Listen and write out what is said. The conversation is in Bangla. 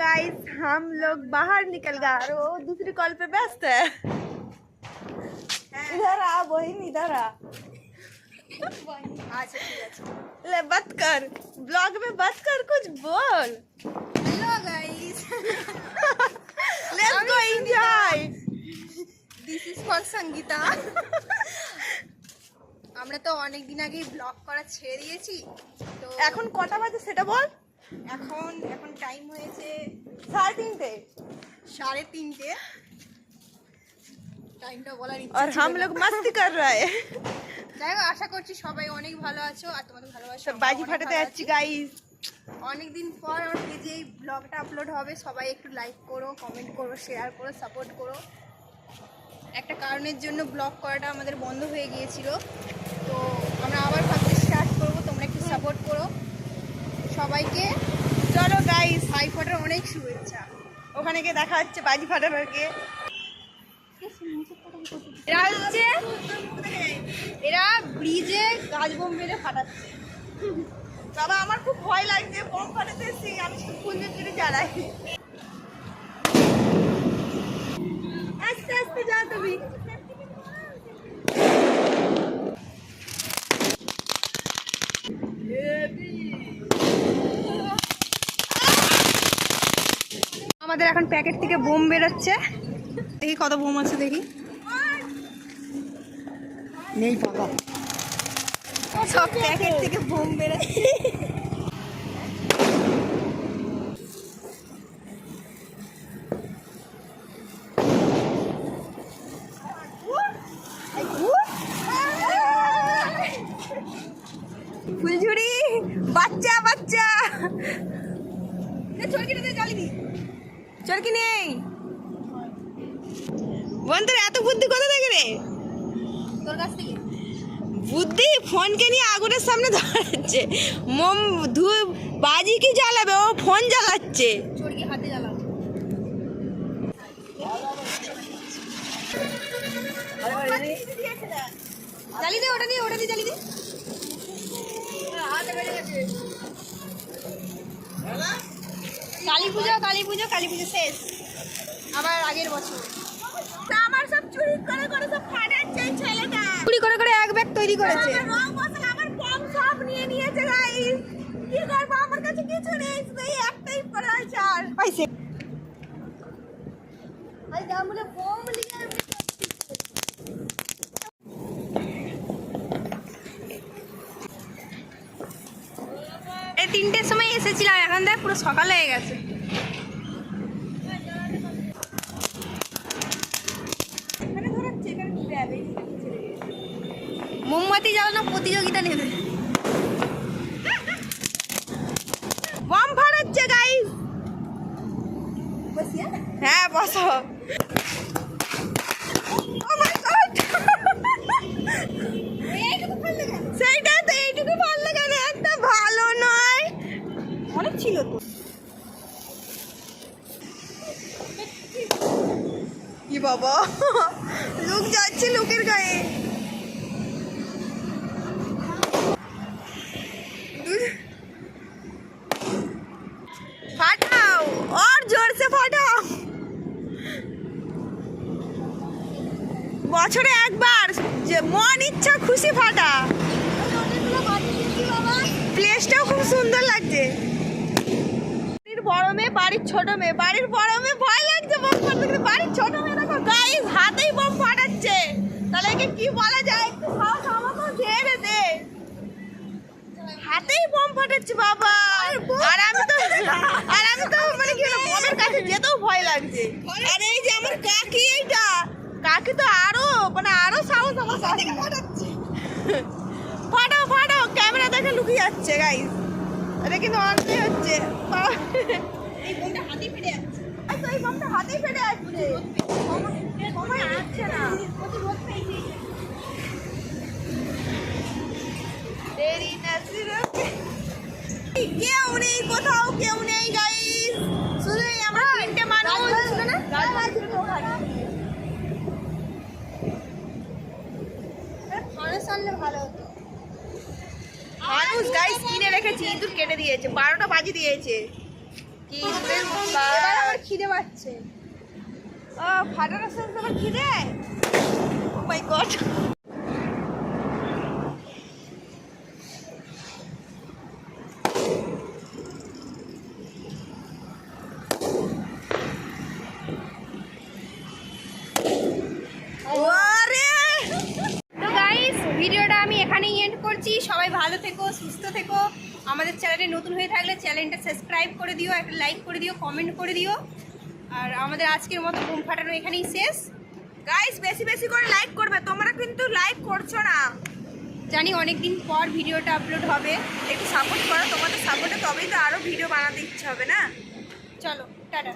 गाइस हम लोग बाहर निकल गए और वो दूसरी कॉल पे व्यस्त है। इधर आ बहन, इधर आ। ले बात कर, ब्लॉग में बात कर, कुछ बोल। Hello guys, let's go enjoy. This is for Sangeeta. আমরা তো অনেক দিন আগে ব্লগ করা ছেড়ে দিয়েছি, তো এখন কটা বাজে সেটা বল। এখন টাইম হয়েছে 3:30 3:30। টাইমটা বলার ইচ্ছে और हम लोग मस्ती कर रहे हैं। যাই হোক, আশা করছি সবাই অনেক ভালো আছো আর তোমাদের ভালোবাসা सब बाजी फाटाते যাচ্ছি गाइस। অনেকদিন পর আমার পেজে এই ব্লগটা আপলোড হবে। সবাই একটু লাইক করো, কমেন্ট করো, শেয়ার করো, সাপোর্ট করো। একটা কারণের জন্য ব্লগ করাটা আমাদের বন্ধ হয়ে গিয়েছিল, তো আমরা আবার ভাবতে স্টার্ট করবো। তোমরা একটু সাপোর্ট করো। সবাইকে চলো গাইস, ভাই ফোটার অনেক শুভেচ্ছা। ওখানে গিয়ে দেখা হচ্ছে বাজি ফাটানোকে। এরা ব্রিজে গাছ বোম মেরে ফাটাচ্ছে। বাবা আমার খুব ভয় লাগছে, বোম ফাটাতে এসেছি, আমি শুধু ফুলঝুরি জ্বালাই। আস্তে আস্তে যা তুমি। আমাদের এখন প্যাকেট থেকে বোম বেরোচ্ছে। দেখি কত বোম আছে, দেখি। নেই বাবা, সব প্যাকেট থেকে বোম বেরোচ্ছে। ফুলঝুরি বাচ্চা বাচ্চা। চরকিটাতে জ্বালিয়ে দি। চরকি নেই বন্ধুরা, এত বুদ্ধি কোথা থেকে রে? তোর কাছ থেকে বুদ্ধি ফোনকে নিয়ে আগুনের সামনে ধরাচ্ছে। মোম ধূপ বাজি কি জ্বালাবে, ও ফোন জ্বালাচ্ছে। চরকি হাতে জ্বালাও। জ্বালিয়ে দে, ওটা দিয়ে জ্বালিয়ে দে। কালী পুজো শেষ, আবার আগের বছর। আমার সব চুরি করে করে সব ফাটাচ্ছে এই ছেলেটা। চুরি করে করে এক ব্যাগ তৈরি করেছে। রং মশলা আমার কম সব নিয়ে নিয়েছে গাইস। কি করবো, আমার কাছে কিছু নেই, শুধু এই একটাই পড়ে আছে। আর পাইছে আই দামলে বোম লিয়ে এই 3টের সময় এসেছিলাম, এখন দেখ পুরো সকাল হয়ে গেছে। এখানে ধরাচ্ছে, এখানে কি ব্যাবে মোমবাতি জ্বালানো প্রতিযোগিতা নেবে। বম ফাটাচ্ছে গাইস। বসিয়া হ্যাঁ বসো। Oh my God! এইটুকু ফেললে কেন? সেইটাই তো, এইটুকু পারলে কেন? একটা ভালো নয়, অনেক ছিল তো। কি বাবা, লোক যাচ্ছে লোকের গায়ে। ফাটাও, और जोर से ফাটাও। বছরে একবার যে মন ইচ্ছা খুশি ফাটা। প্লেসটাও খুব সুন্দর লাগছে। বাড়ির বড় মেয়ে, বাড়ির ছোট মেয়ে। বাড়ির বড় মেয়ে ভয় লাগছে বোম ফাটাতে, কিন্তু বাড়ির ছোট মেয়ে দেখো গাইস হাতেই বোম ফাটাচ্ছে। তাহলে একে কি বলা যায়? একটু সাহস আমাকেও ঢেলে দে। হাতেই বোম ফাটাচ্ছে বাবা। আর আমি তো মানে কি বোমের কাছে যেতেও ভয় লাগছে। আর এই যে আমার কাকি, এইটা কাকি তো আরো মানে আরো সাহস আমার কাছে ফাটাচ্ছে। ফাটাও ফাটাও, ক্যামেরা দেখে লুকিয়ে যাচ্ছে গাইস। এটা কিন্তু অনলাই হচ্ছে। এই বোমটা হাতে ফেটে যাচ্ছে। আচ্ছা এই বোমটা হাতেই ফেটে যাচ্ছে, সময় আসছে না। দেরি না সিরফ কেউ নেই, কোথাও কেউ নেই গাইস, শুধু আমরা 3টে মানুষ। ফানুস আনলে ভালো হতো। মানুষ গাইস কিনে রেখেছি, ইঁদুর কেটে দিয়েছে। 12টা বাজি দিয়েছে। কি ইঁদুরের খিদে পাচ্ছে। ও ফাটানোর সাথে তোমার খিদে? ও মাই গড। তো গাইস ভিডিওটা আমি এখানেই এন্ড করছি। সবাই ভালো থেকো, সুস্থ থেকো। আমাদের চ্যানেলে নতুন হয়ে থাকলে চ্যানেলটা সাবস্ক্রাইব করে দিও, একটা লাইক করে দিও, কমেন্ট করে দিও। আর আমাদের আজকের মতো বোম ফাটানো এখানেই শেষ। গাইস বেশি বেশি করে লাইক করবে, তোমরা কিন্তু লাইক করছো না। জানি অনেক দিন পর ভিডিওটা আপলোড হবে, একটু সাপোর্ট করো, তোমাদের সাপোর্টে তবেই তো আরো ভিডিও বানাতে ইচ্ছে হবে না। চলো টাটা।